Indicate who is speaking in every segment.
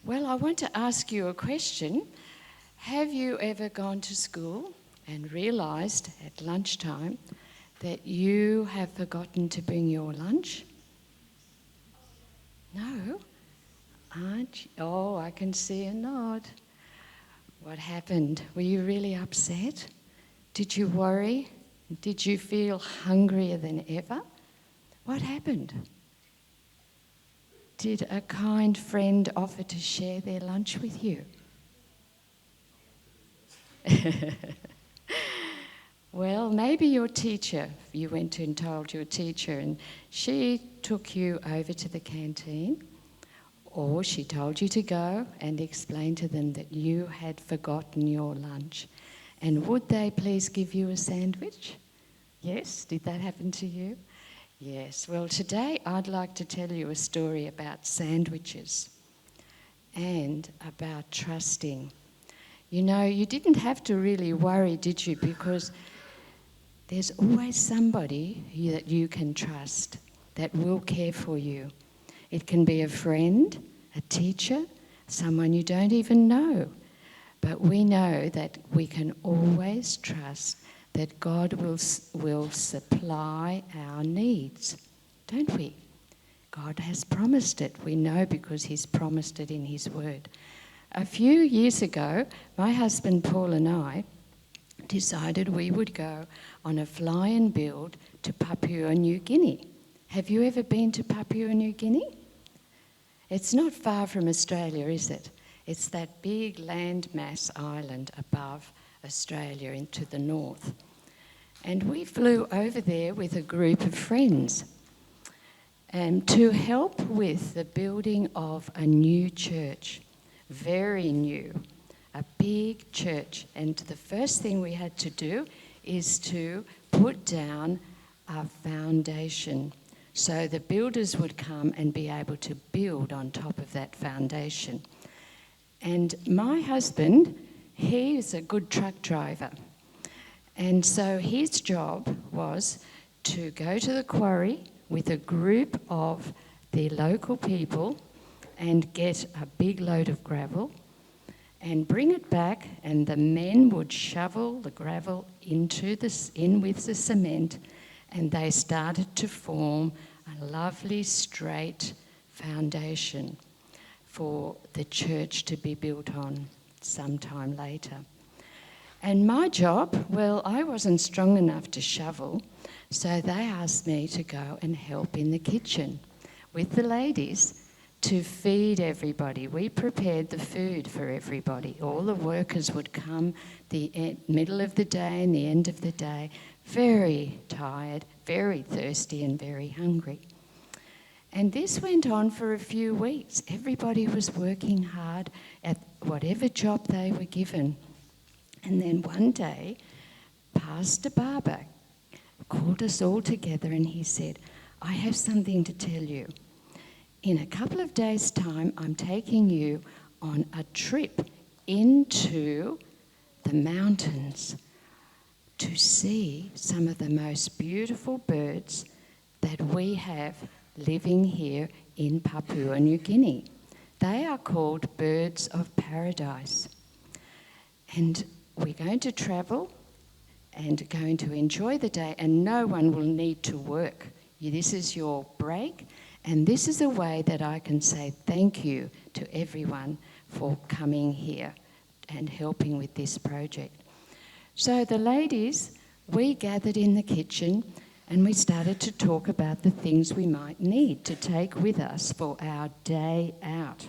Speaker 1: Well, I want to ask you a question. Have you ever gone to school and realised at lunchtime that you have forgotten to bring your lunch? No? Aren't you? Oh, I can see a nod. What happened? Were you really upset? Did you worry? Did you feel hungrier than ever? What happened? Did a kind friend offer to share their lunch with you? Well, maybe your teacher, you went and told your teacher and she took you over to the canteen, or she told you to go and explain to them that you had forgotten your lunch. And would they please give you a sandwich? Yes, did that happen to you? Yes, well today I'd like to tell you a story about sandwiches and about trusting. You know, you didn't have to really worry, did you? Because there's always somebody that you can trust that will care for you. It can be a friend, a teacher, someone you don't even know. But we know that we can always trust that God will supply our needs, don't we? God has promised it. We know because he's promised it in his word. A few years ago, my husband Paul and I decided we would go on a fly and build to Papua New Guinea. Have you ever been to Papua New Guinea? It's not far from Australia, is it? It's that big landmass island above Australia into the north. And we flew over there with a group of friends to help with the building of a new church, very new, a big church. And the first thing we had to do is to put down a foundation so the builders would come and be able to build on top of that foundation. And my husband, he is a good truck driver. And so his job was to go to the quarry with a group of the local people and get a big load of gravel and bring it back, and the men would shovel the gravel in with the cement, and they started to form a lovely straight foundation for the church to be built on sometime later. And my job, well, I wasn't strong enough to shovel, so they asked me to go and help in the kitchen with the ladies to feed everybody. We prepared the food for everybody. All the workers would come the middle of the day and the end of the day, very tired, very thirsty and very hungry. And this went on for a few weeks. Everybody was working hard at whatever job they were given. And then one day, Pastor Barber called us all together and he said, I have something to tell you. In a couple of days' time, I'm taking you on a trip into the mountains to see some of the most beautiful birds that we have living here in Papua New Guinea. They are called birds of paradise. And we're going to travel and going to enjoy the day, and no one will need to work. This is your break, and this is a way that I can say thank you to everyone for coming here and helping with this project. So the ladies, we gathered in the kitchen and we started to talk about the things we might need to take with us for our day out.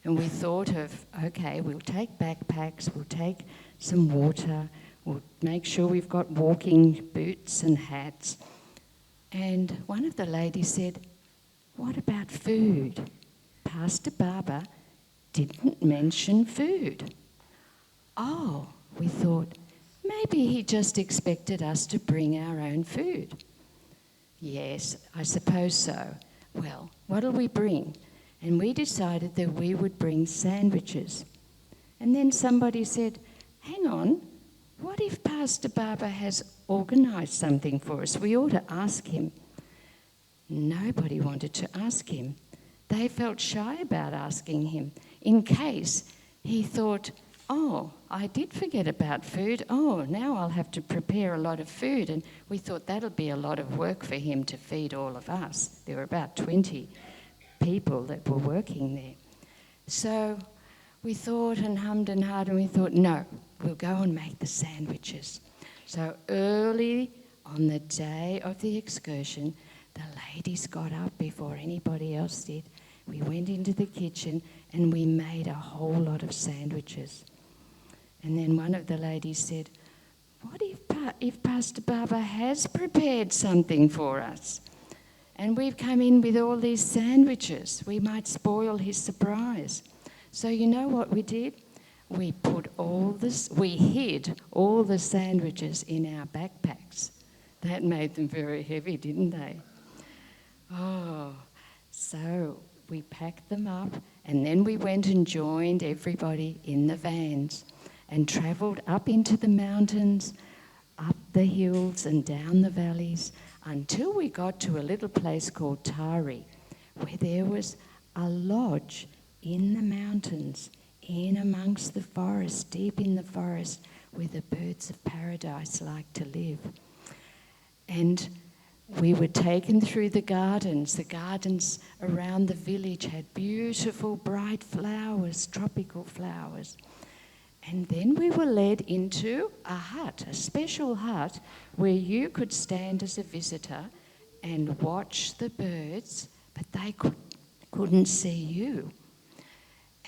Speaker 1: And we thought of, okay, we'll take backpacks, we'll take some water, we'll make sure we've got walking boots and hats. And one of the ladies said, what about food? Pastor Barber didn't mention food. Oh, we thought, maybe he just expected us to bring our own food. Yes, I suppose so. Well, what'll we bring? And we decided that we would bring sandwiches. And then somebody said, hang on, what if Pastor Barber has organised something for us? We ought to ask him. Nobody wanted to ask him. They felt shy about asking him. in case he thought, oh, I did forget about food. Oh, now I'll have to prepare a lot of food. And we thought that'll be a lot of work for him to feed all of us. There were about 20 people that were working there. So we thought and hummed and hawed, and we thought, no, we'll go and make the sandwiches. So early on the day of the excursion, the ladies got up before anybody else did. We went into the kitchen and we made a whole lot of sandwiches. And then one of the ladies said, what if Pastor Baba has prepared something for us? And we've come in with all these sandwiches. We might spoil his surprise. So you know what we did? We hid all the sandwiches in our backpacks. That made them very heavy, didn't they? Oh, so we packed them up, and then we went and joined everybody in the vans and travelled up into the mountains, up the hills and down the valleys until we got to a little place called Tari, where there was a lodge in the mountains, in amongst the forest, deep in the forest, where the birds of paradise like to live. And we were taken through the gardens. The gardens around the village had beautiful, bright flowers, tropical flowers. And then we were led into a hut, a special hut, where you could stand as a visitor and watch the birds, but they couldn't see you.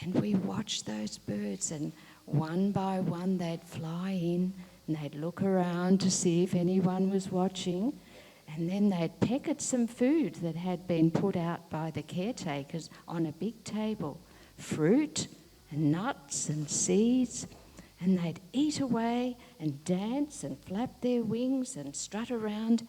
Speaker 1: And we watched those birds, and one by one they'd fly in and they'd look around to see if anyone was watching. And then they'd peck at some food that had been put out by the caretakers on a big table, fruit and nuts and seeds, and they'd eat away and dance and flap their wings and strut around,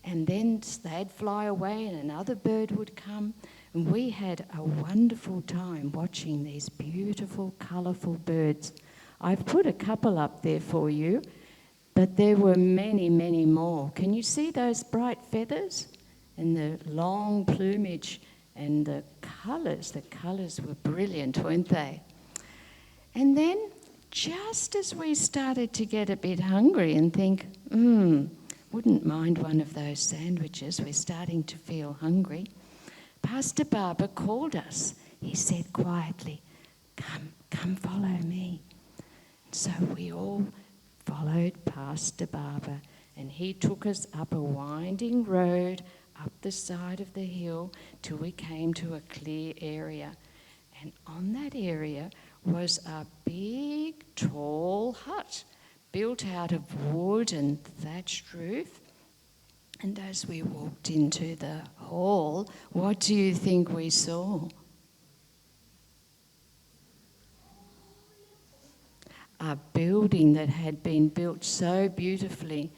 Speaker 1: and then they'd fly away and another bird would come. And we had a wonderful time watching these beautiful, colourful birds. I've put a couple up there for you, but there were many, many more. Can you see those bright feathers and the long plumage and the colours? The colours were brilliant, weren't they? And then, just as we started to get a bit hungry and think, wouldn't mind one of those sandwiches, we're starting to feel hungry, Pastor Baba called us. He said quietly, come follow me. So we all followed Pastor Baba, and he took us up a winding road up the side of the hill till we came to a clear area. And on that area was a big, tall hut built out of wood and thatched roof. And as we walked into the hall, what do you think we saw? A building that had been built so beautifully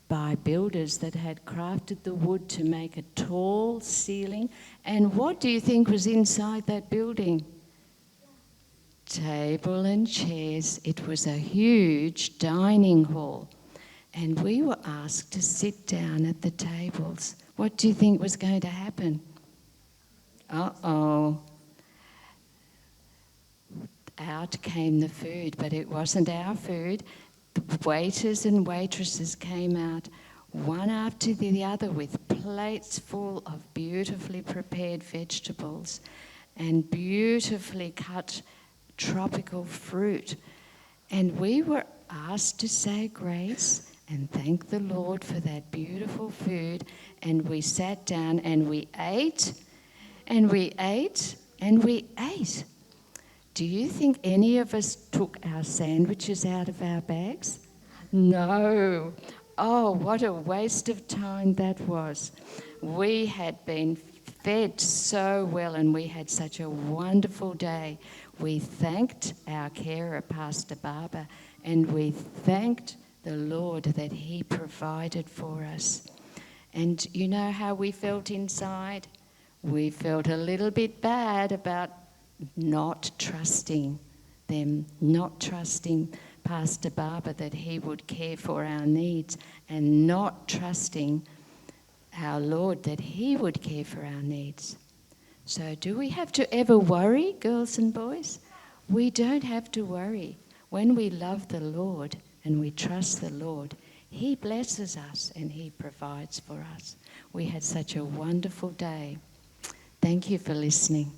Speaker 1: by builders that had crafted the wood to make a tall ceiling. And what do you think was inside that building? Table and chairs. It was a huge dining hall. And we were asked to sit down at the tables. What do you think was going to happen? Uh-oh. Out came the food, but it wasn't our food. The waiters and waitresses came out, one after the other, with plates full of beautifully prepared vegetables and beautifully cut tropical fruit. And we were asked to say grace and thank the Lord for that beautiful food. And we sat down and we ate, and we ate, and we ate. Do you think any of us took our sandwiches out of our bags? No. Oh, what a waste of time that was. We had been fed so well and we had such a wonderful day. We thanked our carer, Pastor Baba, and we thanked the Lord that he provided for us. And you know how we felt inside? We felt a little bit bad about not trusting them, not trusting Pastor Baba that he would care for our needs, and not trusting our Lord that he would care for our needs. So do we have to ever worry, girls and boys? We don't have to worry. When we love the Lord and we trust the Lord, He blesses us and He provides for us. We had such a wonderful day. Thank you for listening.